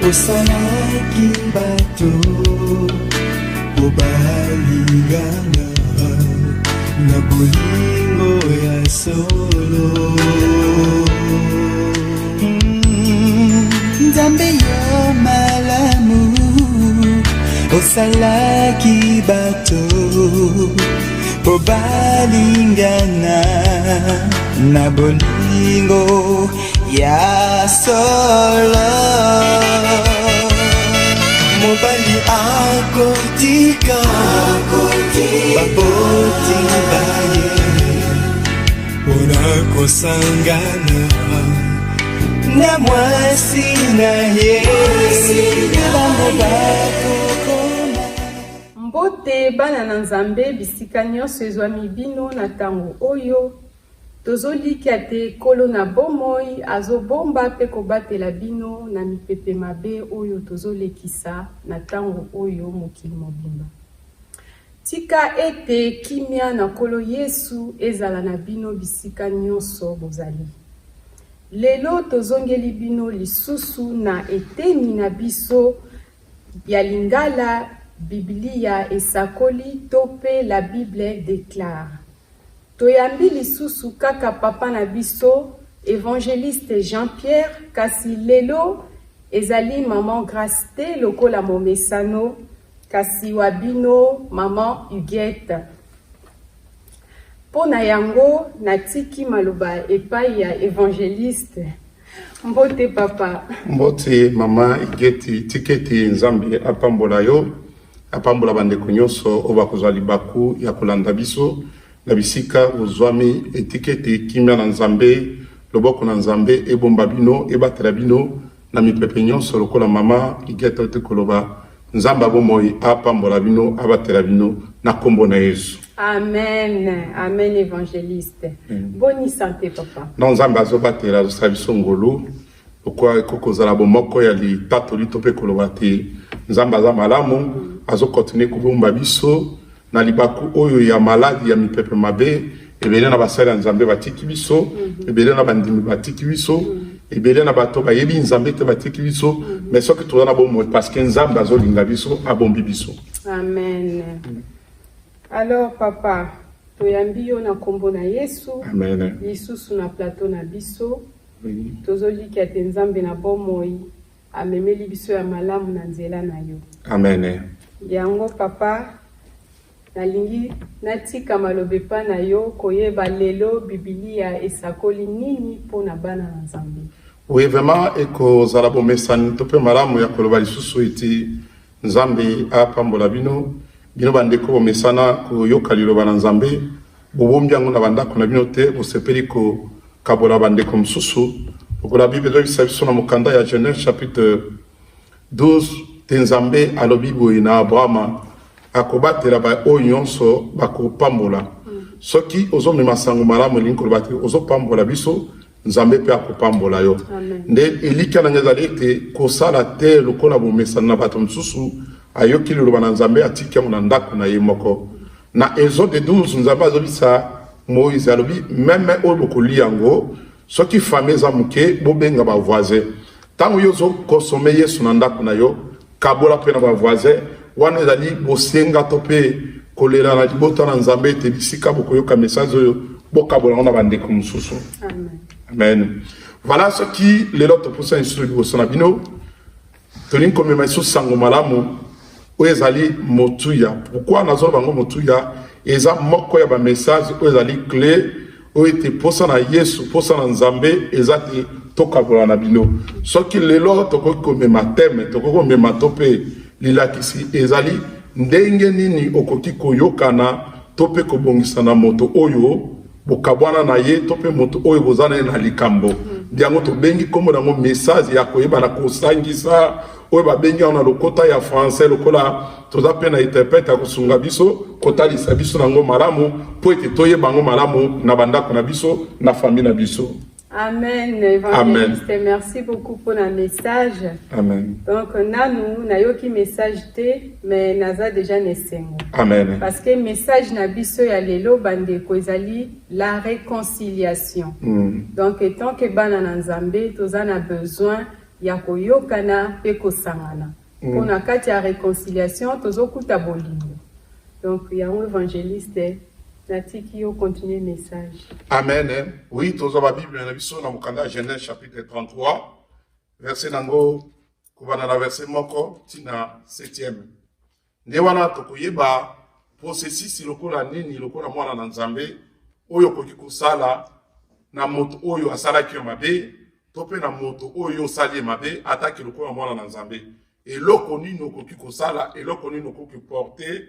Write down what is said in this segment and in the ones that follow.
osalaki bato po balingana na bolingo ya solo. Nzambe yo malamu osalaki bato po balingana na bolingo ya solo. Mobali akotika baboti baye pona kosangana na mwasi na ye bango bakokoma. Mbote bana na Nzambe bisika nyonso ezwami bino na tango oyo tozolika te kolo na bomoi azobomba pe kobatela bino na mipepe mabe oyo tozolekisa na tango oyo mokili mobimba. Tika ete kimia na kolo Yesu ezala na bino bisika nyonso bozali. Lelo tozongeli bino lisusu na eteni na biso ya lingala Biblia esakoli tope la Bible déclare. Toyambi lisusu kaka papa na biso évangéliste Jean-Pierre kasi lelo ezali maman Grace te lokola momesano kasi wabino maman Huguette. Pona yango natiki maloba epai ya évangéliste. Mbote papa. Mbote mama Huguette tiketi Nzambe apambola yo apambola bandeko nyonso obakozwa libaku ya kolanda biso na bisika ozwami etiketi kimia na Nzambe loboko na Nzambe ebomba bino ebatela bino na mipepe nyonso lokola mama Huguette otekoloba Nzambe abomoi apambola bino abatela bino na kombo na Yesu. Amen. Amen évangéliste. Bonne santé papa. Non Nzambe azobatela azosabiso ngolu pourquoi kokozala bomoko ya litato litope koloba te Nzambe aza malamu azokontinue kobomba biso na libaku oyo ya maladi ya mipepe mabe ebele na basala Nzambe batiki biso ebele na bandimi batiki biso ebele na bato bayebi Nzambe te batiki biso mais soki tozana bomo parce que Nzambe azolinga biso abombi biso. Amen. Alors papa toyambi yo na kombo na Yesu. Amen. Lisusu na plateau na biso tozolika te Nzambe na bomoi amemeli biso ya malamu na nzela na yo. Amen. Yango papa nalingi natika malobe pa na yo koyeba lelo Biblia esakoli nini pona bana na Nzambe. Oui vraiment eko zala bomesani tope malamu ya koloba lisusu iti Nzambe apambola bino bino bandeko bomesana koyoka liloba na Nzambe bobombi yango na bandako na bino te bosepeli ko kabola bandeko msusu okola Bible ezokisa biso na mokanda ya Genèse chapitre 12 te Nzambe alobi boye na Abrahama akobatela ba oyo nyonso bakopambola soki ozomema sango malamu elingi koloba te ozopambola biso Nzambe pe akopambola yo. Nde elika na ngezali ete kosala te lokola bomesana na bato msusu ayoki liloba na Nzambe atiki yango na ndako na ye moko. Na Exode 12 Nzambe azobisa Moïse alobi meme oyo bokoli yango soki fami eza moke bobenga ba voisin tango yo ozokosome Yesu na ndako na yo kabola mpe na ba voisin wana ezali bosenga to mpe kolela na libota na Nzambe ete bisika bokoyoka message oyo bokabola na bandeko mosusu. Amen. Amen. Voilà ce qui lelo toposa lisusu liboso na bino tolingi komema lisusu sango malamu oyo ezali motuya. Pourquoi nazoloba bango motuya eza moko ya ba message oyo ezali clé oyo ete posa na Yesu posa na Nzambe eza te tokabola na bino soki lelo tokoki komema teme tokoki komema to mpe lilakisi ezali ndenge nini okoki koyokana to mpe kobongisa na moto oyo bokabwana na ye to mpe moto oyo bozana na likambo ndiango tobengi kombo nango message ya koyeba na kosangisa oyo babengi na lokota ya français lokola toza pe na interprète ya kosunga biso kotalisa biso nango malamu po ete toyeba bango malamu na bandako na biso na famille na biso. Amen, évangéliste. Amen. Merci beaucoup pour le message. Amen. Donc, nous n'avons message té, mais nous avons déjà nesengo. Amen. Parce que le message nabiso ya lelo bande kozali la réconciliation. Donc, tant que bana na Nzambe, tous en a besoin ya koyokana pe kosangana. Pour na kati ya réconciliation tozokuta bolingo. Donc yango évangéliste natiki yo continuer message. Amen. Oui, tozo ba Bible na biso na mukanda Genèse chapitre 33 verset nango kubana na verset moko tina 7e. Nde wana tokoyeba processus lokola nini lokola mwana na Nzambe oyo koki kusala na moto oyo asalaki yo mabe to pe na moto oyo sali mabe ataki lokola mwana na Nzambe. Eloko nini okoki kosala, eloko nini okoki porter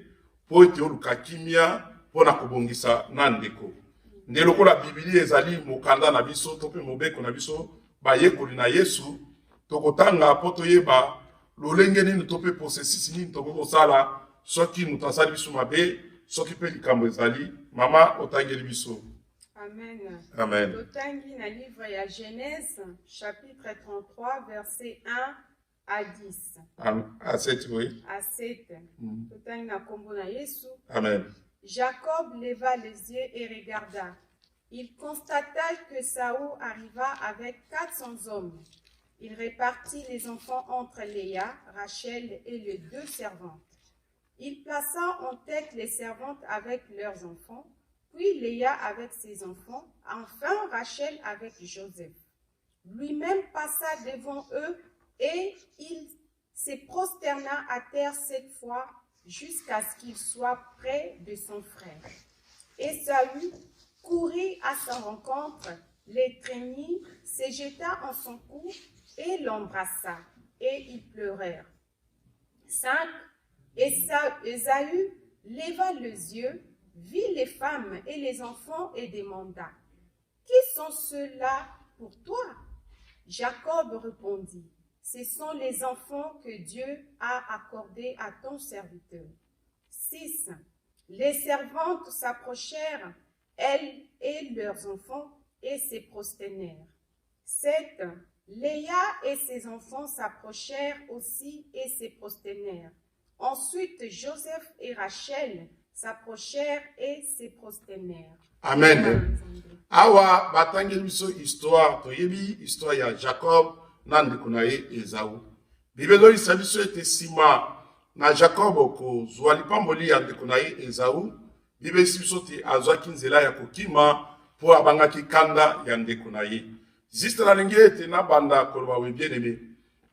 po ete oluka kimia pona kobongisa na ndeko. Nde lokola Biblia ezali mokanda na biso to pe mobeko na biso bayekoli na Yesu tokotanga po toyeba lolenge nini to pe processus nini tokoko sala soki mutasali biso mabe soki pe likambo ezali mama otangeli biso. Amen. Amen. Totangi na livre ya Genèse chapitre 33 verset 1 à 10. À 7, oui. À 7. Totangi na kombo na Yesu. Amen. Jacob leva les yeux et regarda. Il constata que Saül arriva avec 400 hommes. Il répartit les enfants entre Léa, Rachel et les 2 servantes. Il plaça en tête les servantes avec leurs enfants, puis Léa avec ses enfants, enfin Rachel avec Joseph. Lui-même passa devant eux et il se prosterna à terre 7 fois jusqu'à ce qu'il soit près de son frère. Et Saül courut à sa rencontre, l'étreignit, se jeta en son cou et l'embrassa, et ils pleurèrent. 5. Ésaü leva les yeux, vit les femmes et les enfants et demanda, « Qui sont ceux-là pour toi ?» Jacob répondit, « Ce sont les enfants que Dieu a accordés à ton serviteur. » 6. Les servantes s'approchèrent, elles et leurs enfants, et se prosternèrent. 7. Léa et ses enfants s'approchèrent aussi et se prosternèrent. Ensuite, Joseph et Rachel s'approchèrent et se prosternèrent. Amen. Awa batangeli biso histoire toyebi histoire ya Jacob na ndeko na ye Esau. Bibelo isa biso ete sima na Jacob ko zwa lipamboli ya ndeko na ye Esau. Bibelo isa biso te azwaki nzela ya kokima po abangaki kanda ya ndeko na ye. Juste la lingi ete na banda koloba we bien aimé.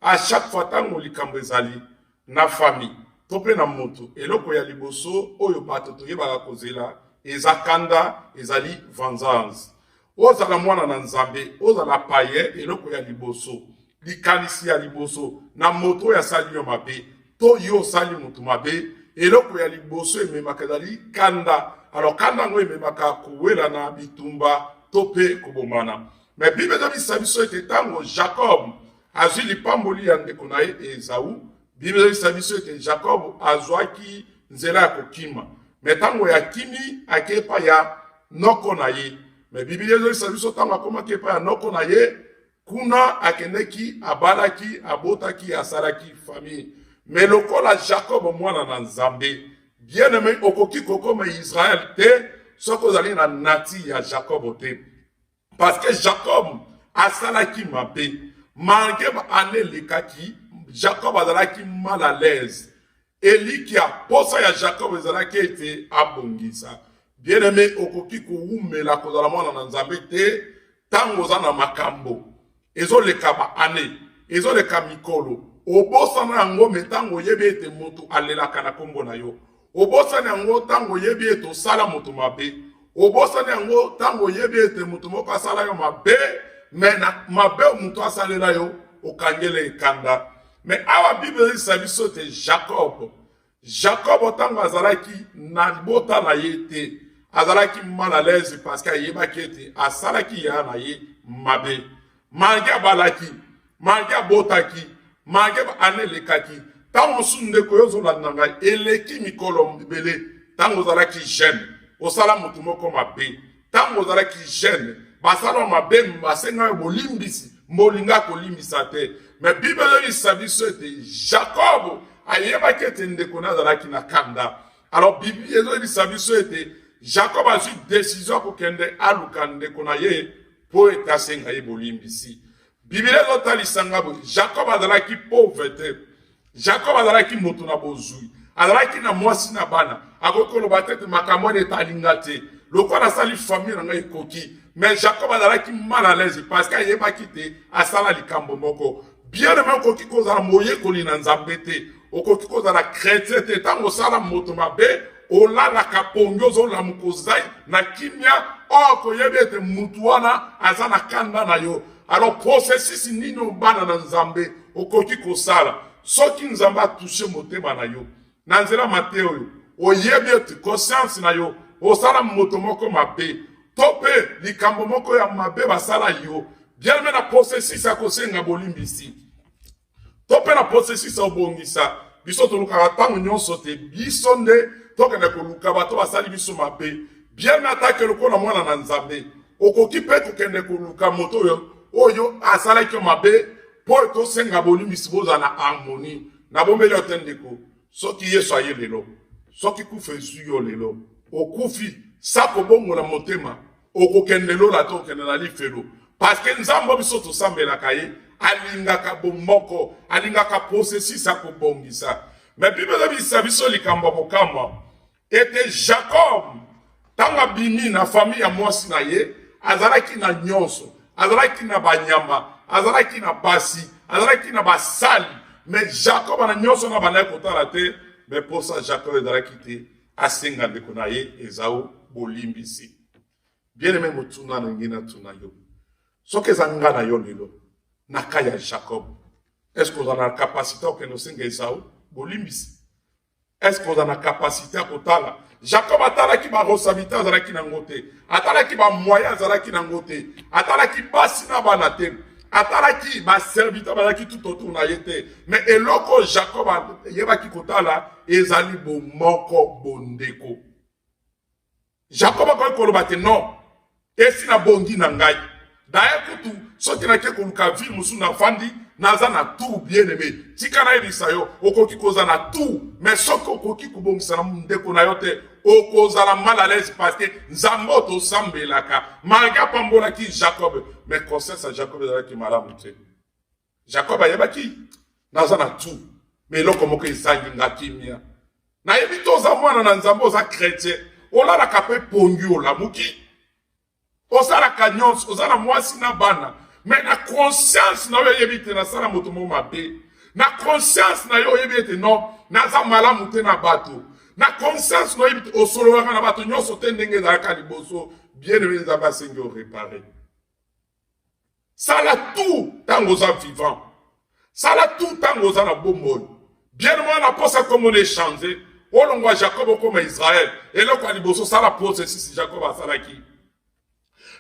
À chaque fois tango likambo ezali na famille tope na moto eloko ya liboso oyo bato toyebaka kozela ezakanda ezali vengeance. Ozala mwana na Nzambe, ozala paye eloko ya liboso, likanisi ya liboso na moto ya sali yo mabe, to yo sali moto mabe, eloko ya liboso ememaka ezali kanda. Alors kanda ngo ememaka kuwela na bitumba tope kobomana. Mais Bible de biso ete tango Jacob azwi lipamboli ya ndeko na ye Esau, Bible de biso ete Jacob azwaki nzela ya kokima. Mais tango ya kimi akepa ya noko na ye. Mais Bible de biso tango akoma kepa ya noko na ye, kuna akendeki abalaki abotaki asalaki famille. Mais lokola Jacob mwana na Nzambe, bien aimé okoki kokoma Israël te, soko zali na nati ya Jacob te. Parce que Jacob a salaki mabe, malgré ane lekaki, Jacob a salaki mal à l'aise. Eli qui a posa ya Jacob ezalaki ete abongisa. Bien aimé okoki koumela kozala mwana na Nzambe te, tango za na makambo. Ezo leka ba ane, ezo leka mikolo. Obosana yango metango yebe ete moto alelaka na kombo na yo. Obosana yango tango yebe ete osala moto mabe. Obosani yango tango yebi ete mutu moko asala yo mabe, mais na mabe mutu asalela yo okangele ekanda. Mais awa Bible isa biso te Jacob. Jacob tango azalaki na libota na ye te, azalaki mal à l'aise parce que ayebaki ete asalaki ya na ye mabe. Malgré abalaki, malgré abotaki, malgré anelekaki, tango sundeko yo zolanda ngai eleki mikolo mbele, tango azalaki jeune. Osala mutu moko mabe, tango ozalaki jeune, basala mabe basenga bolimbisi, molinga kolimbisa te. Mais Bible isa biso ete Jacob ayebaki ete ndeko na azalaki na kanda. Alors Bible isa biso ete Jacob azwi décision kokende aluka ndeko na ye po ete asenga ye bolimbisi. Bible ezotalisanga boye Jacob azalaki pauvre te. Jacob azalaki moto na bozwi. Azalaki na mwasi na bana. Akoki koloba te makambo etalinga te. Lokola asali famille nanga ekoki. Mais Jacob azalaki mal à l'aise parce qu'ayebaki te asala likambo moko. Bien aimé okoki kozala moyekoli na Nzambe te. Okoki kozala chrétien te. Tango osala moto mabe olalaka pongi ozolamu kozai na kimia okoyebi ete mutu wana aza na kanda na yo. Alors processus nini obana na Nzambe okoki kosala soki Nzambe atouche motema na yo na nzela Mateo yo oyebi ete conscience na yo osala moto moko mabe tope likambo moko ya mabe basala yo bien me na processus ya kosenga bolimbisi tope na processus ya obongisa biso tolukaka ntango nyonso te biso nde tokende koluka bato basali biso mabe bien me atake lokola mwana na Nzambe okoki mpe kokende koluka moto oyo oyo asalaki mabe po tosenga bolimbisi bozala na harmonie na bombeli yo te ndeko soki Yesu aye lelo soki kufa ezwi yo lelo okufi sako bongola motema okokende lola to okende na lifelo parce que Nzambe biso tosambelaka ye alingaka bomoko alingaka processus ya kobongisa mais Bible bisa biso likambo kokama ete Jacob tanga bini na famille ya mwasi na ye azalaki na nyonso azalaki na banyama azalaki na basi azalaki na basali mais Jacob na nyonso na bana kotala te mais pour ça Jacob ezalaki te asenga ndeko na ye Esau bolimbisi bien aimé motuna na ngina tuna yo soki ezanga na yo lelo na kaya Jacob est-ce qu'on a la capacité que nous senga Esau bolimbisi est-ce qu'on a la capacité à kotala Jacob atalaki ba responsabilité azalaki na ngote atalaki ba moyen azalaki na ngote atalaki basi na bana te atalaki ba serviteur bazalaki tout autour na yete mais eloko Jacob yebaki kotala ezali bo moko bondeko Jacob akoki koloba te non esi na bongi na ngai daya kutu soki na ke koluka ville musu na fandi naza na tout bien aimé tika na ebisa yo okoki koza na tout mais soki okoki kobongisa na ndeko na yo te okozala mal à l'aise parce que Nzambe tosambelaka malgré pambolaki Jacob mais conscience à Jacob ezalaki malamu te Jacob ayebaki naza na tout mais eloko moko ezangi nga kimia nayebi toza mwana na Nzambe oza chrétien olalaka mpe pongi olamuki osalaka nyonso ozala mwasi na bana mais na conscience na yo yebi te nasala moto mo mabe na conscience na yo yebi ete non naza malamu te na bato na conscience na yebi te osololaka na bato nyonso te ndenge ezalaka liboso bien aimé Nzambe asengi orepare sala tout ntango oza vivant sala tout ntango oza na bomoi bien aimé na posa komo na échanger olongwa Jacob okoma Israël eloko ya liboso sala processus Jacob asalaki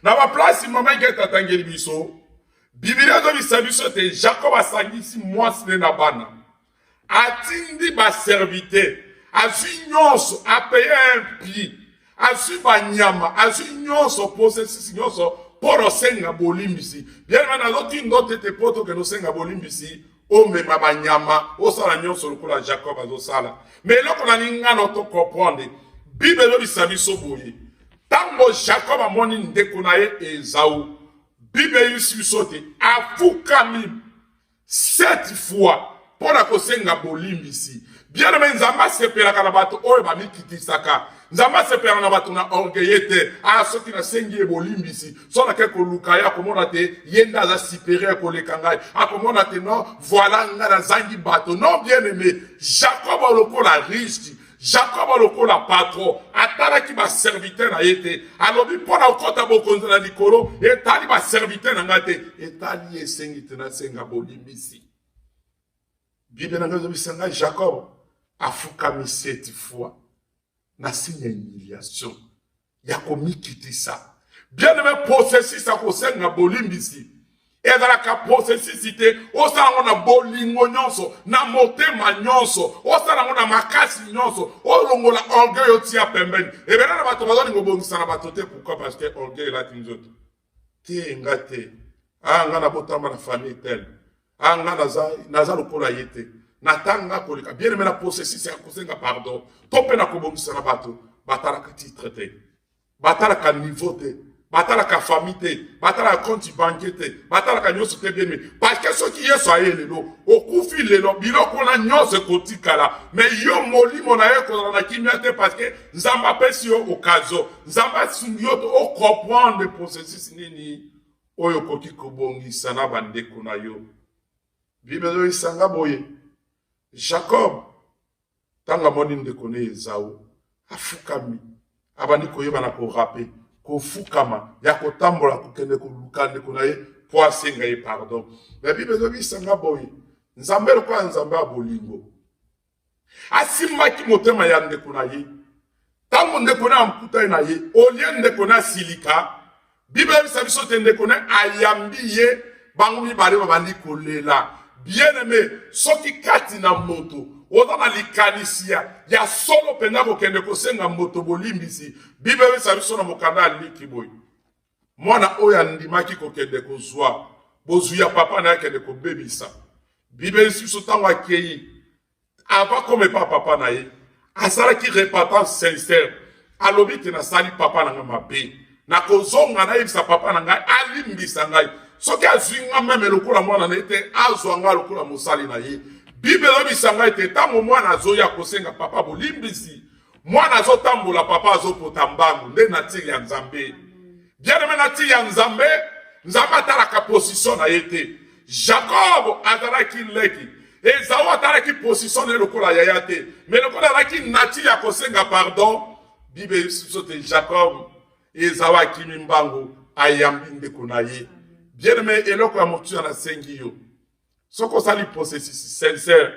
na ba place moment ke tatangeli biso Biblia ezobisa biso te Jacob asangisi mwasi na bana atindi ba serviteur azwi nyonso apeye un prix azwi banyama azwi nyonso processus nyonso poro senga bolimbisi bien mana zotindo tete poto ke no senga bolimbisi omema banyama osala nyonso lokola Jacob azosala mais eloko na ningana to comprendre Bible ezobisa biso boye tango Jacob amoni ndeko na ye Esau Bible yusi bisote afukami 7 fois pour la kosenga bolimbisi bien aimé Nzambe asepelaka na bato oyo bamikitisaka Nzambe asepelaka na bato na orgueillete soki na sengi bolimbisi so na ke koluka ya komona te yenda aza supérieur koleka ngai akomona te non voilà nga na zangi bato non bien aimé Jacob lokola riche Jacob lokola patron atalaki ba serviteur na yete alobi pona okota bokonzi na likolo etali ba serviteur na ngate etali esengi tena senga bolimbisi Bible na ngazo bisanga Jacob afukami 7 fois na signe humiliation ya komikitisa bien aimé processus ya kosenga bolimbisi ezalaka processité osala na bolingo nyonso na motema nyonso osala na makasi nyonso olongola orgueil otia pembeni ebena na bato bazolingo bongisa na bato te pourquoi parce que orgueil la tinzoto te ngate nga na botamba na famille tel nga naza lokola yete natanga kolika bien aimé na processus ya kosenga pardon to pe na kobongisa na bato batalaka titre te batalaka niveau te batalaka famille te, batalaka compte banquier te, batalaka nyonso te bien, parce que ceux qui y sont lelo, okufi lelo, biloko na nyonso kotikala, mais yo molimo na yo kozala na kimia te parce que nzamba pesi yo okazo, nzamba sungi yo to o comprendre processus nini oyo koki kobongisa na bandeko na yo. Bible isanga boye, Jacob tanga moni ndeko ne Esau afukami abandi koyeba na ko rapper kofukama ya kotambola kokende koluka ndeko na ye po asenga ye pardon. La Bible isanga boye, nzambe lokwa nzambe abolingo asimaki motema ya ndeko na ye tango ndeko na amkuta na ye olie ndeko na silika. Bible biso te ndeko na ayambi ye bango mibale babandi kolela. Bien aimé, soki kati na moto oza na likanisia ya solo pena kokende kosenga moto bolimbisi. Bible biso na mokanda aliki boy, mwana oyo andimaki kokende kozwa bozuya papa na kende kobebisa. Bible biso tango akei ava comme papa na ye azalaki repentant sincère, alobi te na sali papa na nga mabe na kozonga na yebisa papa na ngai alimbisa ngai. Soki azinga meme lokola mwana na ete azwanga lokola mosali na ye. Bible bisanga ete tango mwana azoya kosenga papa bolimbisi, mwana azotambola papa azopota mbangu nde natiri ya nzambe. Bien aimé, natiri ya nzambe, nzambe atalaka position na yete. Jacob atalaki leki, Esau atalaki position na lokola yaya te, mais lokola alaki natiri ya kosenga pardon. Bible sote Jacob Esau akimi mbangu ayambi ndeko na ye. Bien aimé, eloko ya motu na sengi yo. Soko sali processus sincère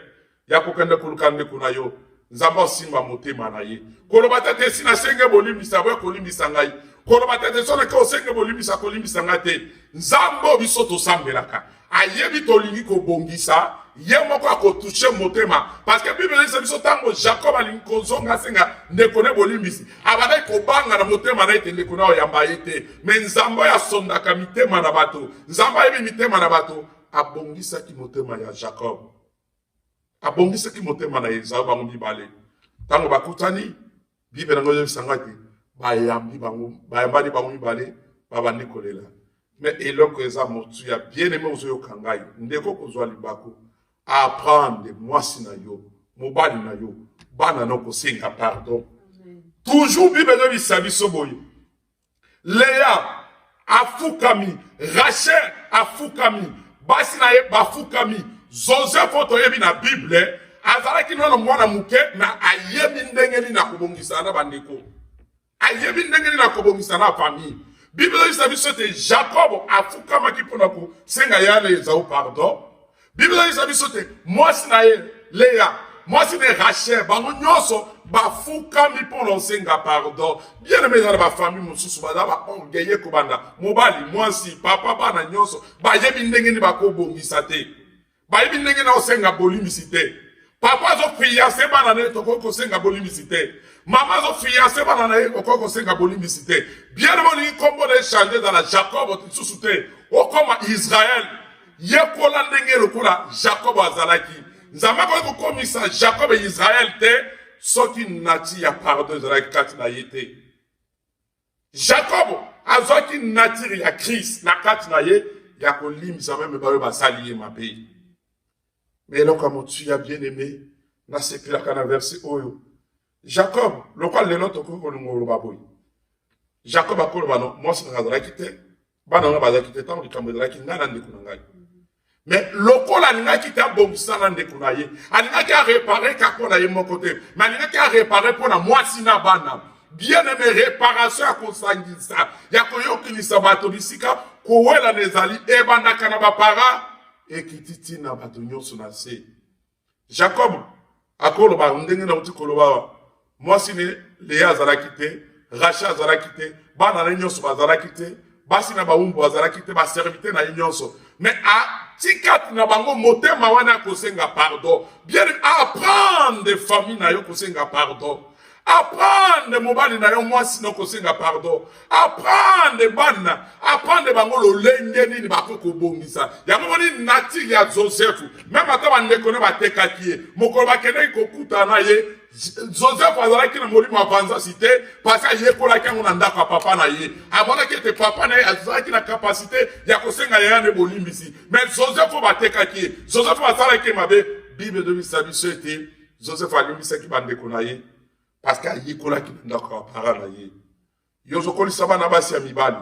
ya kokende kulukande kuna yo. Nzamba simba motema na ye. Koloba tete sina senge bolimbisa boye kolimbisa ngai. Koloba tete sona ko senge bolimbisa kolimbisa ngate. Nzambo biso to sambelaka. Ayebi to lingi ko bongisa, ye moko akotouche motema parce que Bible dit biso tango Jacob alingi kozonga senga ndekone bolimbisi. Abadai ko banga na motema na ite ndekona oyamba ite. Mais nzambo ya sondaka mitema na bato. Nzamba yebi mitema na bato. Abongisa ki motema ya Jacob, abongisa ki motema na Esau bango mibale. Tango bakutani Bible nango yebisangaki bayambi bango bayambani bango mibale babandi kolela. Mais eloko eza motu ya bien aimé ozo yokangai ndeko kozwa libako apprendre mwasi na yo mobali na yo bana no kosenga pardon. Toujours Bible yebisa biso boye, Léa afukami, Rachel afukami, basi na ye bafukami. Joseph otoyebi na Bible azalaki nono mwana muke na ayebi ndenge ni na kobongisa na bandeko, ayebi ndenge ni na kobongisa na famille. Bible dit biso te Jacob afukama ki pona ko senga yale Esau pardon. Bible dit biso te mwasi na ye Léa, mwasi na Rachel bango nyonso bafukami pona senga pardon. Bien aimé dans la famille mususu bazaba ongeye ko banda mobali mwasi papa bana nyonso bayebi ndenge ni bakobongisa te, bayebi ndenge na osenga bolimbisi te. Papa zo fiancé bana ne to ko senga bolimbisi te, maman zo fiancé bana na ko senga bolimbisi te. Bien aimé, kombo de changer dans la Jacob mususu te o koma Israël yekola ndenge lokola Jacob azalaki. Nzamba ko komisa Jacob et Israël te soki nati ya pardon azalaki kati na yete. Jacob azwaki natiri ya Christ na kati na ye ya kolimbisa meme bawe basali ye mabe. Mais eloko motu ya bien aimé na sepelaka na verset oyo Jacob lokwa lelo tokoko ngolo boy. Jacob akoloba no mwasi na azalaki te bana nga bazalaki te tango likambo ezalaki nga na ndeko na ngai. Mais lokola alingaki te abongisa na ndeko na ye, alingaki arepare kako na ye moko te, mais alingaki arepare mpona mwasi na bana. Bien aimé, réparation ya kosangisa ya koyokinisa bato bisika kowela na ezali ebandaka na bapara ekititi na bato nyonso na se. Jacob akoloba ndenge na uti koloba mwasi ne Léa azalaki te, Rachel azalaki te, bana na nyonso bazalaki te, basi na baumbu bazalaki te, baservite na nyonso. Mais tikati na bango motema wana kosenga pardon. Bien apprendre des familles na yo kosenga pardon. Apprendre mobali na yo mwasi no kosenga pardon. Apprendre bana, apprendre bango lo lenge nini bako kobongisa. Yango moni nature ya Joseph. Même ata bandeko ne batekaki ye. Mokolo bakende kokuta na ye. Joseph azalaki na molimo avanza cité parce que yekolaki yango na ndako ya papa na ye. Amonaki ete papa na ye azalaki na capacité ya kosenga ya ne bolimbisi. Mais Joseph batekaki ye. Joseph asalaki mabe. Bible de biso ete Joseph alimbisaki bandeko na ye. Parce que yekolaki na ndako ya papa na ye. Yozokolisa bana basi ya mibali.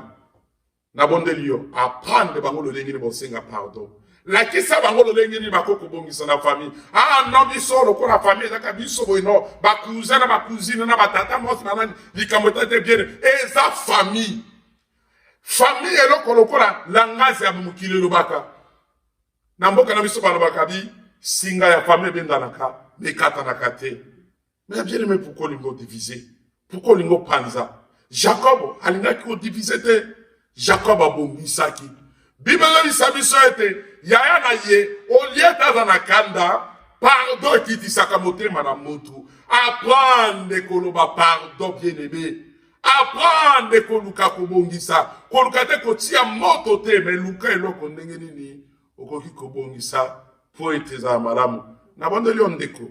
Na bondeli yo apprendre bango lo lengeni bosenga pardon. La kisa bango lo lengeni bakoko bongisa na famille. Ah non biso lo ko la famille za kabiso boino ba cousin na ba cousine na ba tata mos na nani likamota te bien eza famille. Famille eloko lokola langazi ya mukile lobaka. Na mboka na biso bana bakabi singa ya famille bendanaka mekata na kate. Mais bien aimé pourquoi lingo diviser? Pourquoi lingo panza? Jacob alingaki ko diviser te. Jacob a bongisaki. Bible biso ete yaya na ye olieta na kanda pardon kitisaka motema na mutu. Apprendre koloba pardon bien-aimé. Apprendre koluka kobongisa. Koluka te kotia moto te me luka eloko ndenge nini okoki kobongisa po ete za malamu. Na bondeli ondeko.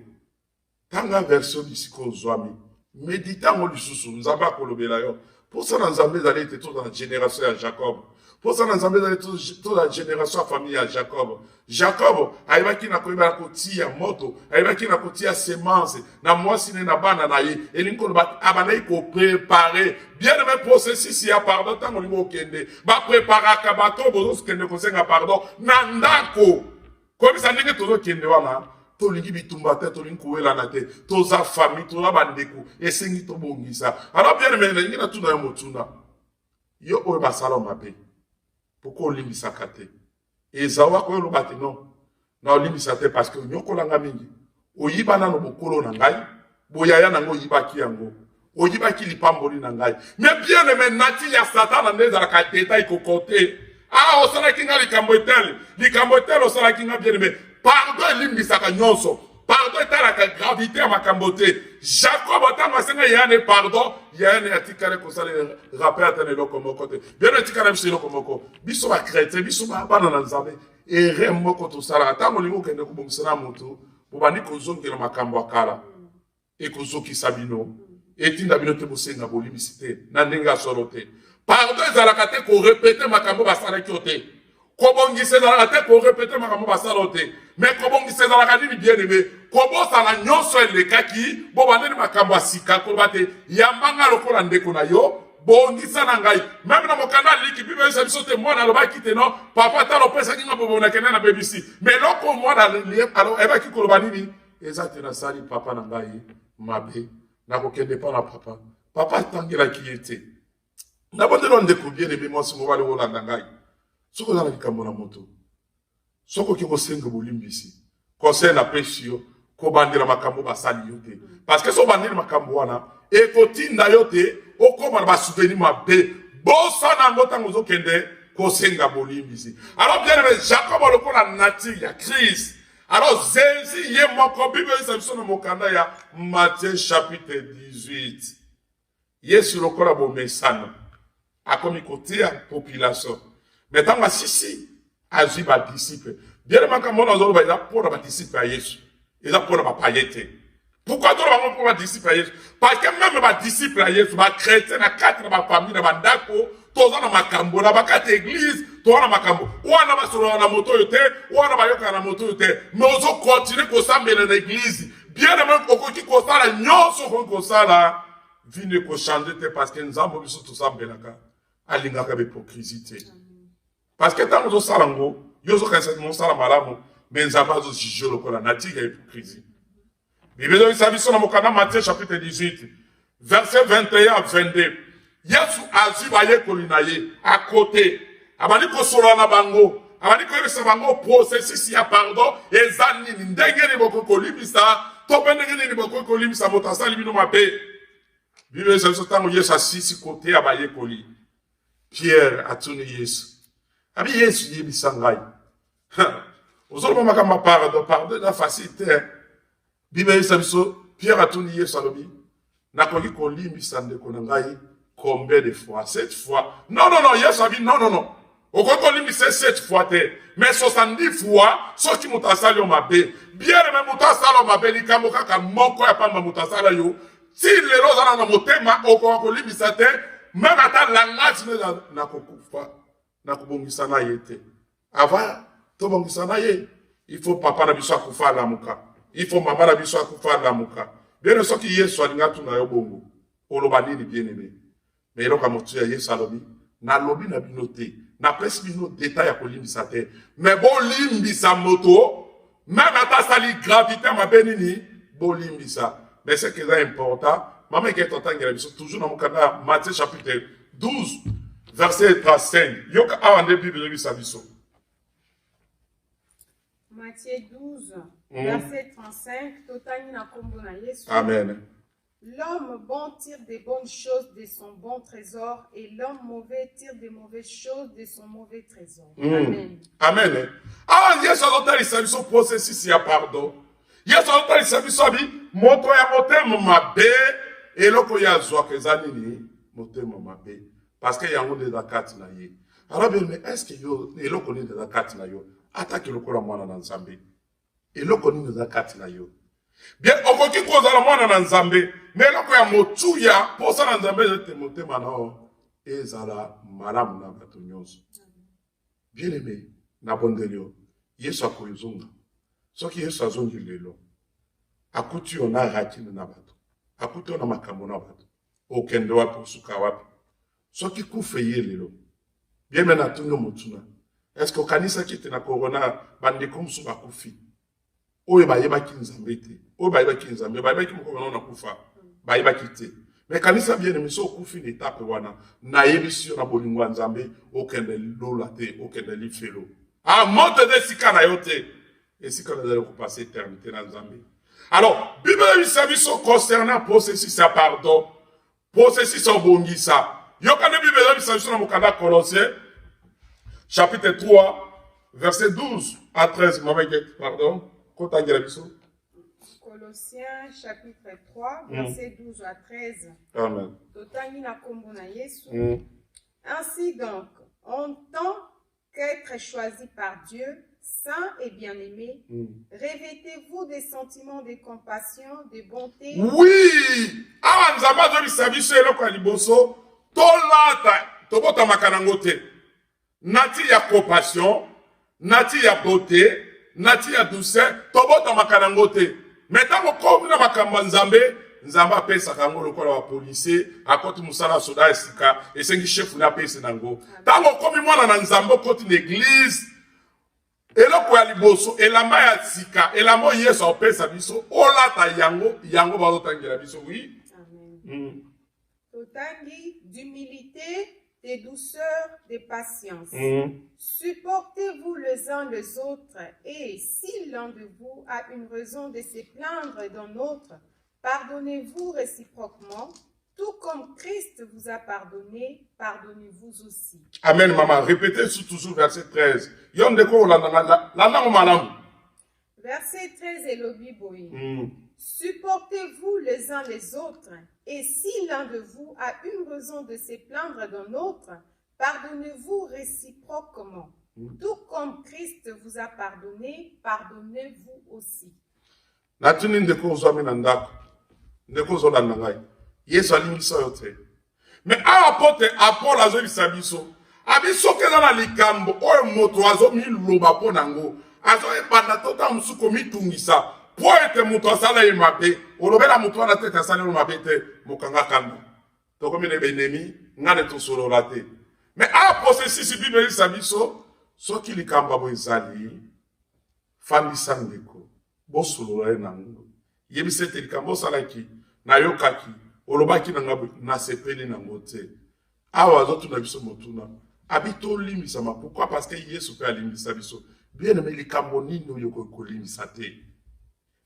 Tanga version bisiko zwami. Méditant lisusu nzamba kolobela yo. Pour ça dans Nzambe d'aller être toute la génération à Jacob. Pour ça dans Nzambe d'aller toute la génération à famille à Jacob. Jacob aibaki na koiba kotia moto, aibaki na kotia semence na mwasi na bana na ye. Elinko ba abanai ko préparer. Bien aimé processus ya pardon tango lingo kende. Ba préparer ka bato bozo kende ko senga pardon na ndako. Comme ça ndenge tozo kende wana. Tolingi bitumba te tolingi kuwela na te toza famille toza bandeko esengi tobongisa. Alors bien aimé ngi na tuna yo motuna yo oyo basala mabe pourquoi olimbisa kate ezawa ko lo bati non na olimbisa te parce que nyokolanga mingi oyibana no bokolo na ngai boyaya nango yibaki yango oyibaki lipamboli na ngai mais bien aimé nati ya satana ndeza la kateta ikokote ah osala kinga likambo etel osala kinga bien aimé. Pardon limbisaka nyonso. Pardon etalaka gravité ya makambo te. Jacob otango asenga yane pardon, yane atikale kosala rappel atane eloko moko te. Bien atikale biso eloko moko. Biso ba chrétien, biso ba bana na Nzambe. Ere moko tosala tango lingo kende kubongisana mutu. Bobandi kozongela makambo akala. E kozokisa bino. Etinda bino te bosenga bolimbisite. Na ndenge solo te. Pardon ezalaka te ko répéter makambo basala kiote. Kobongise ezalaka te ko répéter makambo basala te. Mais kobongise ezalaka nini bien aimé. Kobosala nyonso elekaki bo bandeni makambo asika kolobate yambanga lokola ndeko na yo bongisa na ngai. Même na mokanda liki bible sa biso te mwana lobaki te no papa talo pesa kinga bobo na kena na BBC. Mais loko mwana alors ebaki koloba nini ezate na sali papa na ngai mabe na kokende pa na papa. Papa tangela kiete. Na bondelo ndeko bien aimé moi si mo bale wona ngai. Soko na likambo na moto. Soko kiko senga bolimbisi. Conseil na pesio ko bandira makambo basali yote. Parce que so bandira makambo wana e ko tinda yote o ko ba souvenir mabe. Bosa na ngota ngozo kende ko senga bolimbisi. Alors bien aimé Jacob loko na nature ya Christ. Alors Jésus ye moko Bible sa biso na mokanda ya Matthieu chapitre 18. Yesu loko la bomesana. Akomi kotia population. Mais tant que si azui ba disciple bien le makambo na zo ba eza pour ba disciple à Yesu eza pour ba païete. Pourquoi to ba pour ba disciple à Yesu? Parce que même ba disciple à Yesu ba chrétien na quatre ba famille na bandako toza na makambo na ba quatre église toza na makambo wana ba solo na moto yote wana ba yoka na moto yote mais ozo continuer ko sambela na église bien même okoki ko sala nyonso ko sala vine ko changer te parce que nzambo biso to sambela ka alinga ka hypocrisie te. Parce que tant que nous salango, yo zo kansa mon sala malamu, mais nzamba zo jijo lokola natika hypocrisie. Bible de sabiso na mokana Matthieu chapitre 18, verset 21 à 22. Yesu azu baye kolinaye à côté. Abani ko solo na bango, abani ko yesa bango processus ya pardon, ezani ndenge ni boko kolimisa, to pendenge ni boko kolimisa motasa libino mabe. Bible de sabiso tango Yesu asisi côté abaye koli. Pierre atuni Yesu. Abi Yesu yebi sangai. Ozolo makamba pardon la facilité. Bible sabiso Pierre atuni Yesu alobi. nakoki kolimbisa ndeko na ngai combien de fois? 7 fois. Non, non, non, Yesu a dit non, non, non. Okoki kolimbisa 7 fois te. Mais 70 fois, soki moto asali yo mabe. Bien aimé moto asala yo mabe, likambo kaka moko ya pamba moto asala yo. Si lelo zana na motema, okoki kolimbisa te, même ata langage na kokufa, na kobongisa na ye te. Avant, to bongisa na ye, il faut papa na biso akufa lamuka. Il faut maman na biso akufa lamuka. Bien soki Yesu alinga tuna yo bongo. Oloba nini bien aimé. Mais eloko motu ya Yesu alobi, na lobi na bino te. Na pesi bino détail ya kolimbisa te. Mais bo limbisa moto, même ata sali gravité mabe nini, bo limbisa. Mais ce qui est important, maman qui est en train de toujours dans mon canal, Matthieu chapitre 12, verset 35. Yoka a en début de l'Église. Matthieu 12, verset 35. Totani na kombo na Yesu. Amen. L'homme bon tire des bonnes choses de son bon trésor et l'homme mauvais tire des mauvaises choses de son mauvais trésor. Amen. Amen. Ah, Yesu a dit son processus ya pardon. Yesu a dit son moto ya motema mabe eloko ya zwa kezani ni motema mabe parce que yango de zakati na ye. Alors bien mais est-ce que yo eloko ni de zakati na yo ataki lokola mwana na Nzambe. Eloko ni de zakati na yo. Bien okoki kozala mwana na Nzambe mais eloko ya motu ya posa na Nzambe te motema na ezala malamu na bato nyonso. Bien aimé na bondelio Yesu akoyuzunga. Soki Yesu azongi lelo akuti ona hakini na bato akuti ona makambo na bato okende wapi osuka wapi soki kufe ye lelo bien mena tunyo mutuna est-ce que kanisa kiti na corona bandeko musu bakufi oyo bayebaki Nzambe te oyo bayebaki Nzambe bayebaki moko na kufa bayebaki te mais kanisa bien aimé so kufi ni tape wana na yebisi na bolingo Nzambe okende lola te okende lifelo ah monte de sikana yote et si quand nous allons passer éternité dans Nzambe. Alors, Bible biso concernant processus à pardon, processus en bongisa. Yokane Bible biso na mukanda Colossiens chapitre 3 verset 12 à 13 pardon, kotangira biso. Colossiens chapitre 3 verset 12 à 13. Amen. Totangi na kombo na Yesu. Ainsi donc, en tant qu'être choisi par Dieu, saint et bien-aimé, revêtez-vous des sentiments de compassion, de bonté. Oui! Ah, Nzamba zo bisabiso eloko ya liboso, tolata, tobota makanango te. Nati ya compassion, nati ya beauté, nati ya douceur, tobota makanango te. Metango komi na makamba Nzambe, Nzamba pesa kango lokola wa policier, akoti musala soda esika, esengi chef na pesa nango. Tango komi mwana na Nzambe koti l'église, eloko ya liboso elamba ya sika elamo Yesu opesa biso olata yango bazotangira biso oui. Amen. Totangi d'humilité, de douceur, de patience. Supportez-vous les uns les autres et si l'un de vous a une raison de se plaindre d'un autre, pardonnez-vous réciproquement. Tout comme Christ vous a pardonné, pardonnez-vous aussi. Amen, maman. Répétez toujours verset 13. Verset 13 est le Bible. Supportez-vous les uns les autres, et si l'un de vous a une raison de se plaindre d'un autre, pardonnez-vous réciproquement. Tout comme Christ vous a pardonné, pardonnez-vous aussi. Yesu alingisa yote. Mais apote Apollo azobisa biso. Abiso keza na likambo oyo moto azomi loba po nango. Azo ebanda tota musuko mitungisa. Po ete moto asala ye mabe. Olobela moto ana tete asala ye mabe te mokanga kanda. Toko mine benemi ngane to solo rate. Mais processus Bible isa biso soki likambo bo ezali fandi sandeko. Bo solo re nango. Yebise te likambo sala ki na yokaki olobaki na sepeli na ngote awa zotu na biso motuna abito limbisa ma pourquoi parce que Yesu pe alimbisa biso bien aimé likambo nino yoko kolimbisa te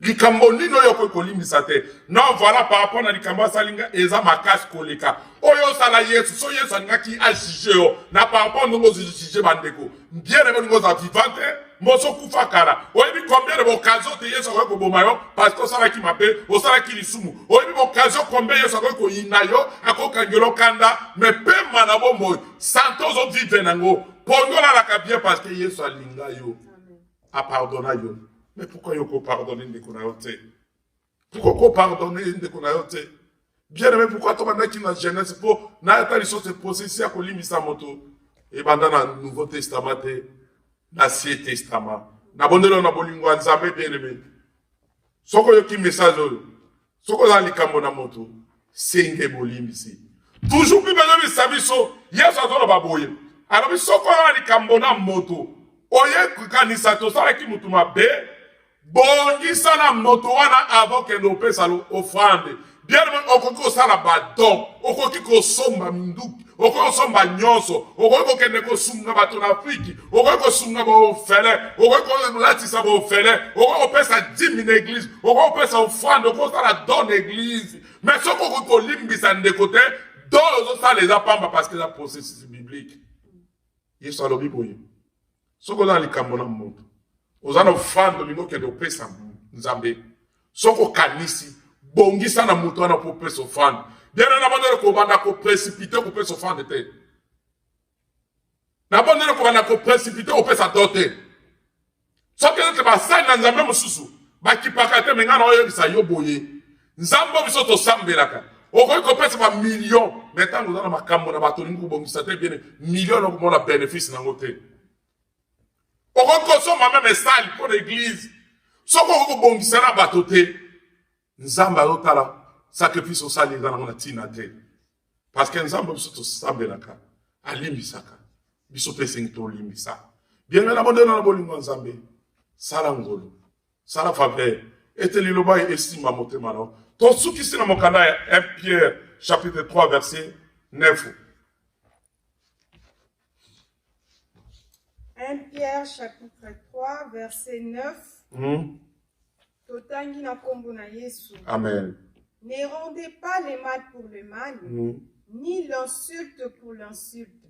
likambo nino yoko kolimbisa te non voilà par rapport na likambo salinga eza makasi koleka oyo sala Yesu so Yesu angaki ajije yo na par rapport ngo jije bandeko bien aimé ngo za vivante moso kufa kala oyebi combien de occasions de Yesu ko bomayo parce que sala ki mabe o sala ki lisumu oyebi occasion combien yo sako ko inayo akokangelo kanda mais pema na bomoi santos o vivre nango pongola la kabia parce que Yesu alinga yo a pardonner yo mais pourquoi yo ko pardonner ndeko na yo te pourquoi ko pardonner ndeko na yo te bien aimé pourquoi to banda ki na Genèse pour na ta liso se processer ko limisa moto e banda na Nouveau Testament te na Ancien Testament na bondelo na bolingo nzambe bien aimé soko yo ki message oyo soko za likambo na moto senge bolimbisi toujours plus besoin de sabiso yeso azolo baboye alors soko za likambo na moto oye kanisa to sala ki mutu mabe bongisa na moto wana avant que no pesa lo offrande bien okoki kosala badon okoki kosomba minduki okoki kosomba nyonso okoki kokende kosunga bato na Afriki okoki kosunga baofele okoki kolatisa baofele okoki kopesa 10 na église okoki kopesa offrande okoki kosala don na église mais soki okoki kolimbisa ndeko te don ozosala eza pamba parce que eza processus biblique yesu alobi boye soki oza na likambo na moto oza na offrande olingi okende opesa nzambe soki okanisi bongisa na moto wana po pesa offrande bien na bondele ko banda ko précipiter ko pesa offrande te na bondele ko banda ko précipiter ko pesa dote soki ete basali na nzambe mosusu bakipaka te menga na oyebisa yo boye nzambe biso tosambelaka okoki kopesa ba million mais ntango oza na makambo na bato olingi kobongisa te bien million okomona bénéfice nango te okoki kosomba meme esali mpo na église soki okoki kobongisa na bato te nzambe azotala sacrifice osali eza nango na ntina te parce que nzambe biso tosambelaka alimbisaka biso mpe esengi tolimbisa bienga na bondelo na bolingo nzambe sala ngolo sala faveur ete liloba esimba motema nao tosukisi na mokanda ya 1 Pierre chapitre 3 verset 9 1 Pierre chapitre 3 verset 9 Totangi na kombo na Yesu. Amen. Ne rendez pas le mal pour le mal, ni l'insulte pour l'insulte.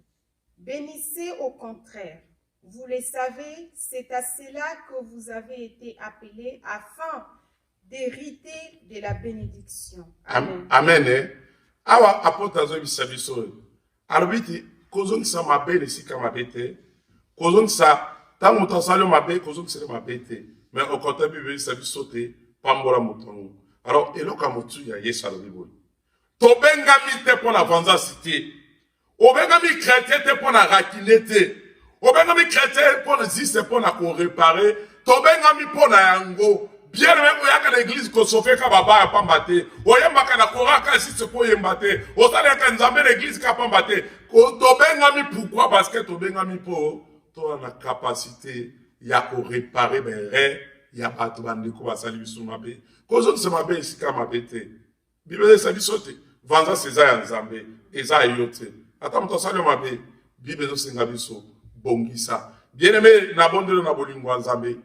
Bénissez au contraire. Vous le savez, c'est à cela que vous avez été appelés afin d'hériter de la bénédiction. Amen. Amen. Awa apôtre azo bisabiso. Alobiti kozon sa mabe nesika mabete. Kozon sa tango tosalo mabe kozon sa mabete. Mais au contraire, Bible ça dit sauter pambola motongo. Alors eloka motu ya Yesu alobi boy. To benga mi te pour la vanza cité. O benga mi chrétien te pour la rakinete. O benga mi chrétien pour le ziste pour la ko réparer. To benga mi pour la yango. Bien même oyaka l'église ko sofe ka baba ya pambate. Oyemba ka na koraka si se ko yembate. O sala ka nzambe l'église ka pambate. Ko to benga mi pourquoi parce que to benga mi pour to na capacité ya ko réparer ben ya bato bandeko basali biso mabe kozo se mabe esika mabe te Bible ça biso te vanza seza ya nzambe eza yote ata moto asali mabe Bible zo senga biso bongisa bien aimé na bondelo na bolingo nzambe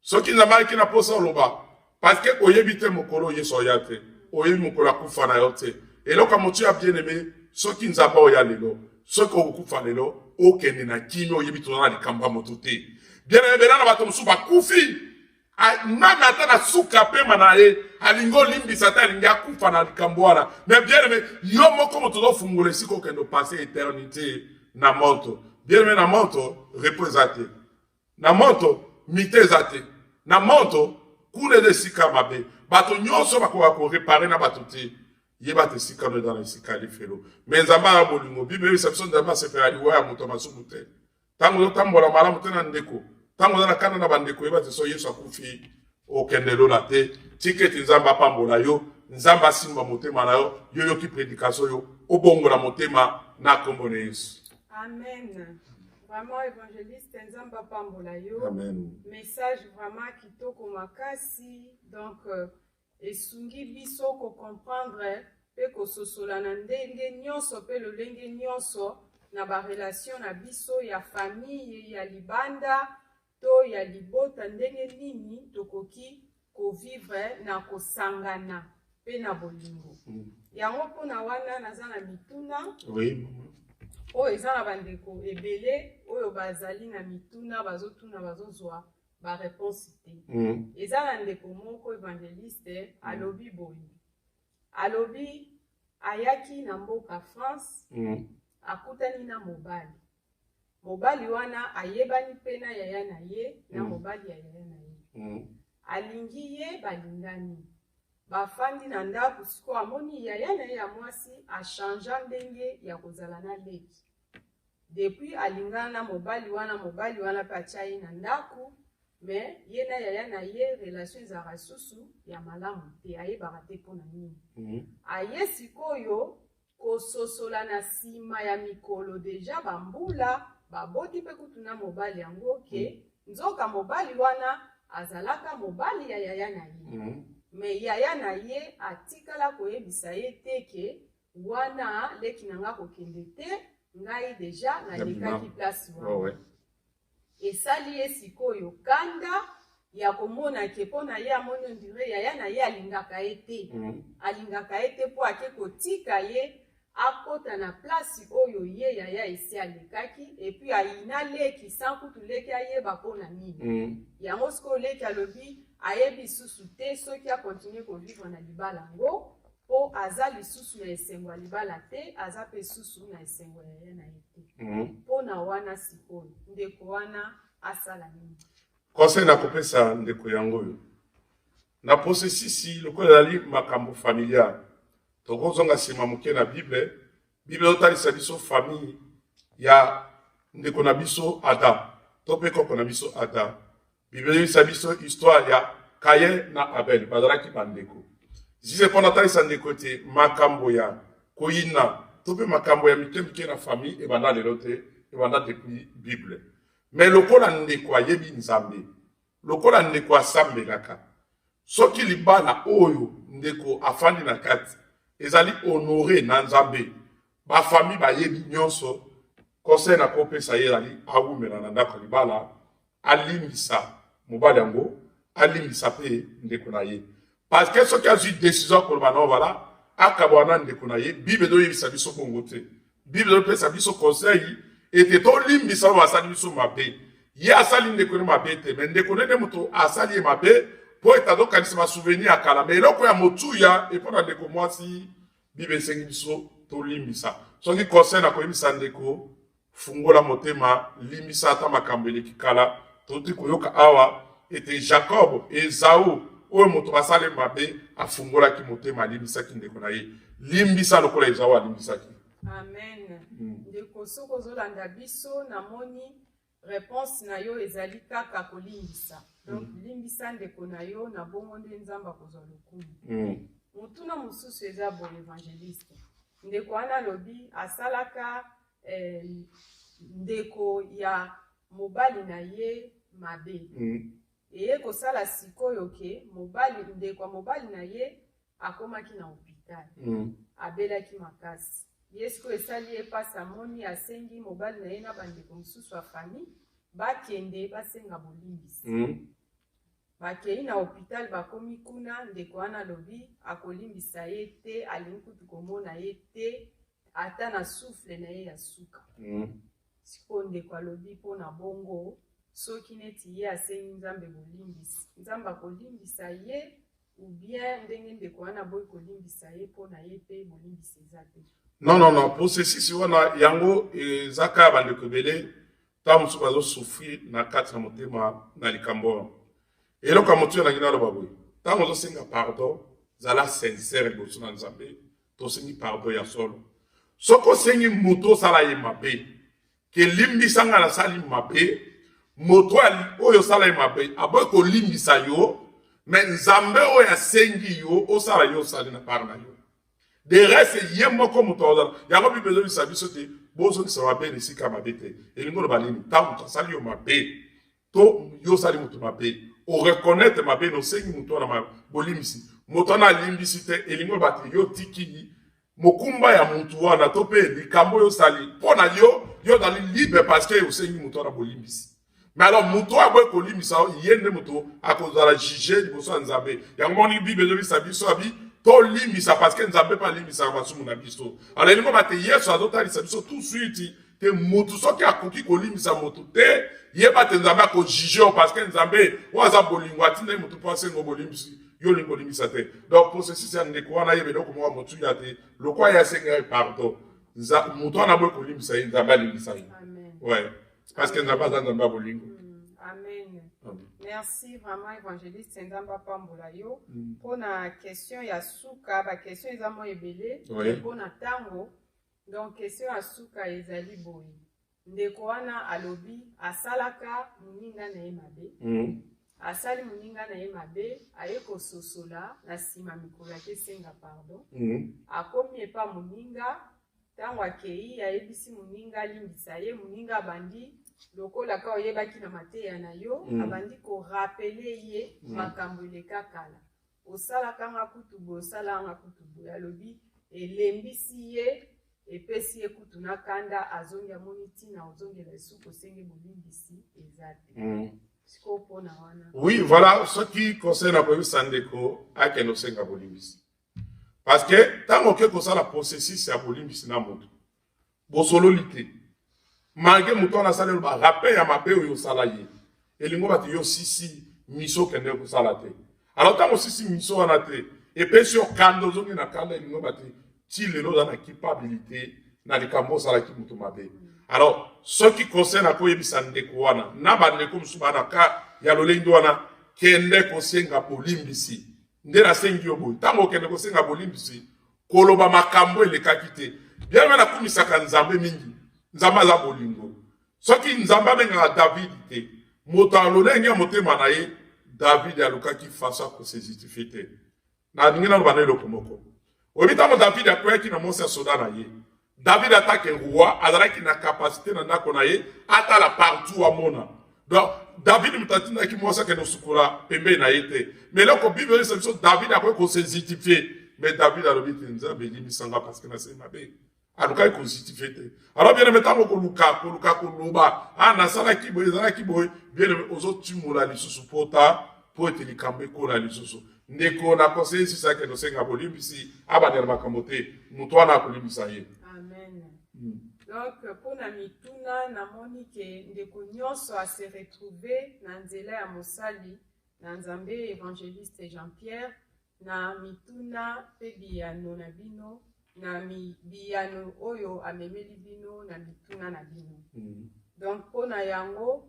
soki nzambe ki na posa loba parce que oyebite mokolo yeso ya te oyebi mokolo akufa na yote eloka motu ya bien aimé soki nzambe oya lelo soki okufa lelo okende na kimio oyebite na likamba moto te bien aimé na bato musu bakufi nana ata na suka pema na ye alingo limbisa ata alingi akufa na likambo wana mais bien aimé yo moko moto ozofungola esika okende opase éternité na moto bien aimé na moto repos eza te na moto mite eza te na moto kuna eza esika mabe bato nyonso bakoka korepare na bato te yeba te esika no eza na esika lifelo mais nzambe ya bolingo bible ebisa biso nzambe asepela liwa ya moto masumu te ntango ozotambola malamu te na ndeko tango na kana na bandeko yeba te so Yesu akufi okendelo na te tiketi nzamba pambola yo nzamba simba motema na yo yo yoki prédication yo obongola motema na kombo na Yesu. Amen. Vraiment évangéliste nzamba pambola yo. Amen. Message vraiment kitoko makasi donc esungi biso ko comprendre pe ko sosola na ndenge nyonso pe lolenge nyonso na ba relation na biso ya famille ya libanda to ya libota ndenge nini tokoki kovivre na kosangana pe na bolingo. Yango mpona wana naza na mituna oyo eza na bandeko ebele oyo bazali na mituna bazotuna bazozwa bareponse te. Eza na ndeko moko évangéliste alobi boye alobi ayaki na mboka France akutani na mobali. Mobali wana ayebani pena yaya na ye na mobali ya yaya na ye. Alingi ye balingani. Bafandi na ndako siko amoni yaya na ye ya mwasi achangea ndenge ya kozala na leki. Depuis alingana na mobali wana pacha ye na ndako, mais ye na yaya na ye relation ezaka susu ya malamu te ayebaka te mpona nini. Aye sikoyo kososola na sima ya mikolo deja bambula baboti pe kutuna mobali yango ke nzoka mobali wana azalaka mobali ya yaya na ye. Me yaya na ye atikala koyebisa ye teke wana leki nanga kokende te ngai deja na lekaki place wana. Esali ye sikoyo kanda ya komona ke pona ye amoni ondire yaya na ye alingaka ye te. Alingaka ye te po ake kotika ye akota na place oyo ye yaya esi alekaki epuis ayina leki sans kutu leki ayeba pona nini. Yango sikoyo leki alobi ayebi susu te soki a continue kovivre na libala ngo po aza lisusu na esengo ya libala te aza pe susu na esengo ya yaya na ye te. Pona wana sikoyo ndeko wana asala nini? Conseil na kopesa ndeko yango yo. Na processus lokola ali makambo familial. Tokozonga sima muke na Bible. Bible otalisa biso famille ya ndeko na biso Adam. Tope koko na biso Adam. Bible otalisa biso histoire ya Caïn na Abel. Bazalaki bandeko. Zize pona talisa ndeko te makambo ya koyina. Tope makambo ya mike na famille e banda lelote e banda depuis Bible. Mais lokola ndeko ayebi nzambe. Lokola ndeko asambelaka. Soki libala oyo ndeko afandi na kati. Ezali honoré na nzambe. Ba famille ba yebi nyonso. Conseil na kopesa ye ali awumela na ndako libala. Alimisa mobali yango. Alimisa pe ndeko na ye. Parce que soki azwi décision koloba non voilà. Akabwana ndeko na ye. Bible do yebisa biso bongo te. Bible do pesa biso conseil. Ete to limbisa wasali biso mabe. Ye asali ndeko ne mabe te. Mais ndeko ne muto asali mabe. Po etado kanisa ma souvenir akala. Mais eloko ya motuya epona ndeko mwasi Bible sengi biso to limbisa. Soki conseil na koyebisa ndeko fungola motema limbisa ata makambo eleki kala. Toti koyoka awa ete Jacob Esau oyo moto basale mabe afungola ki motema limbisa ki ndeko na ye. Limbisa lokola Esau alimbisaki. Amen. Ndeko soko zolanda biso namoni réponse na yo ezali kaka kolimbisa. Donc limbisa ndeko na yo na bongo nde nzamba kozwa lokumu. Mutuna mususu eza bon évangéliste. Ndeko wana lobi asalaka ndeko ya mobali na ye mabe. Eye kosala sikoyo ke mobali ndeko mobali na ye akomaki na hôpital. Abelaki makasi. Yesko esali ye pasa moni asengi mobali na ye na bandeko mususu ya famille bakende basenga bolimbisi. Bakei na hôpital bakomi kuna ndeko wana lobi akolimbisa ye te alingi kutu komona ye te ata na souffle na ye ya suka. Siko ndeko alobi pona bongo soki neti ye asengi nzambe bolimbisi. Nzambe akolimbisa ye ou bien ndenge ndeko wana boyi kolimbisa ye pona ye pe bolimbisi eza te. Non, processus wana yango ezaka bandeko bele ta musu bazo souffrir na kati na motema na likambo. Eloko motu na ngina lo baboy. Ta mozo senga pardon, zala sincère liboso na nzambe, to sengi pardon ya solo. Soko sengi moto sala ye mabe. Ke limbisa nga na sali mabe, moto ali oyo sala ye mabe, aboy ko limbisa yo, mais nzambe oyo sengi yo, o sala yo sali na par na yo. De reste yemo ko mutoza ya ko bibezo bisabiso te bozo ki sawa be nisi kama bete elingo lo balini ta muto sali yo mabe to yo sali muto mabe o reconnaître mabe no sengi muto na bolimisi muto na limbisi te elingo bati yo tiki mokumba ya muto wana to pe likambo yo sali pona yo dali libre parce que yo sengi muto na bolimbisi. Mais alors muto aboy ko limisa yende muto akozala juger liboso nzambe ya ngoni bibezo bisabiso abi to limbisa parce que nzambe pa limbisa masumu na biso. Alors elingo bate yesu azotalisa biso tout suite te mutu soki akoki kolimbisa mutu te ye bate nzambe ko juger parce que nzambe waza bolingo atina mutu po asengo bolimbisi yo lingo limisa te. Donc processus ya ndeko wana yebe donc mo motu ya te. Lokwa ya senga pardon. Za mutu ana boy ko limisa yi nzamba limisa yi. Amen. Ouais. Parce que nzamba za nzamba bolingo. Amen. Merci vraiment évangéliste Nzamba Pambola yo pour la question ya suka ba question ezamo ebele pour na tango donc question ya suka ezali boyi ndeko wana alobi asalaka muninga na ye mabe asali muninga na ye mabe aye kososola na sima mikolo yake senga pardon akomi epa muninga tango akei ayebisi muninga alimbisa ye muninga bandi lokola ka oyebaki na mateya na yo abandi korapele ye makambo eleka kala osalaka nga kutu boye osala nga kutu boye alobi elembisi ye epesi ye kutu na kanda azongi amoni ntina ozongela esuku osenge bolimbisi eza te siko mpona wana. Oui, voilà ce qui concerne akoyebisa ndeko akende osenga bolimbisi parce que ntango oke kosala processus ya bolimbisi na moto bosololi te malgré mutu wana asali ba rappel ya mabe oyo osala ye elingo bati yo sisi miso kende kosala te alors ntango sisi miso wana te epesi yo kanda ozongi na kanda elingo bati ti lelo oza na culpabilité na likambo osalaki mutu mabe. Alors ce qui concerne akoyebisa ndeko wana na bandeko mosusu bana ka ya lolenge wana kende kosenga bolimbisi nde nasengi yo boye ntango okende kosenga bolimbisi koloba makambo elekaki te bien me nakumisaka nzambe mingi nzambe aza bolingo soki nzambe abengaka David te moto alolenge ya motema na ye David alukaki faso akosejustifie te na ndenge naloba na eloko moko oyebi ntango David akweyaki na mwasi ya soda na ye David atake roi azalaki na kapasité na ndako na ye atala partout amona donc David mutatindaki mwasi akende osukula pembeni na ye te mais eloko bible elisa biso David akoki kosejustifie mais David alobi te nzambe elimisanga parce que nasali mabe aluka konstitué te. Alors bien aimé tango koluka koloba nasala kiboye ezala kiboye bien aimé ozotimula lisusu pota po ete likambe kola lisusu ndeko na conseiller si sake no senga bolimbisi abandela makambo te mutu wana akolimbisa ye. Amen. Donc pour na mituna namoni ke ndeko nyonso a se retrouver na nzela ya mosali na nzambe évangéliste Jean-Pierre na mituna pe biyano na bino na biyano oyo amemeli bino na mituna na bino. Donc pona yango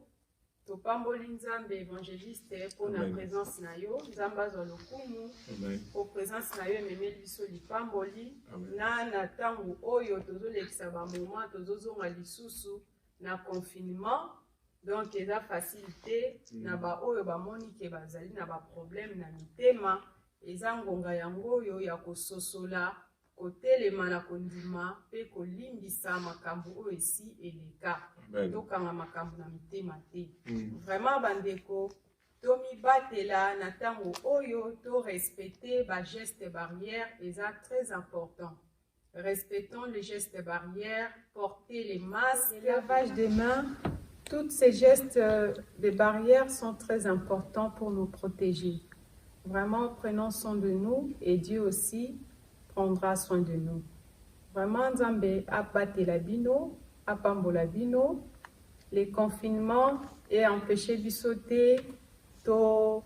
topamboli nzambe évangéliste pona présence na yo nzambe azwa lokumu po présence na yo ememeli biso lipamboli na ntango oyo tozolekisa bamoma tozozonga lisusu na confinement donc eza facilité na baoyo bamoni ke bazali na baproblème na mitema eza ngonga yango oyo ya kososola kotelema na kondima pe kolimbisa makambo oyo esi eleka tokanga makambo na mitema te vraiment bandeko tomibatela na ntango oyo to respecter ba gestes barrières eza très important. Respectons les gestes barrières, porter les masques, le lavage des mains. Tous ces gestes de barrières sont très importants pour nous protéger. Vraiment, prenons soin de nous et Dieu aussi prendra soin de nous. Vraiment, Nzambe abatela bino, apambola bino, les confinements et empêcher bisote to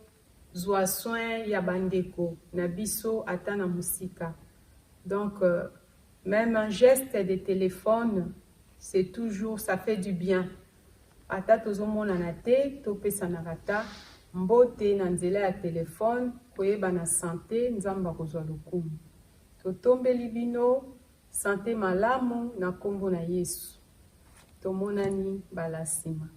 zwa soin ya bandeko na biso ata na musika. Donc même un geste de téléphone, c'est toujours, ça fait du bien. Ata tozomona na te, topesa na rata, mbote na nzela ya téléphone, koyeba na santé, nzamba kozwa lokumu. Totombeli bino, santé malamu na kombo na Yesu. Tomonani balasima.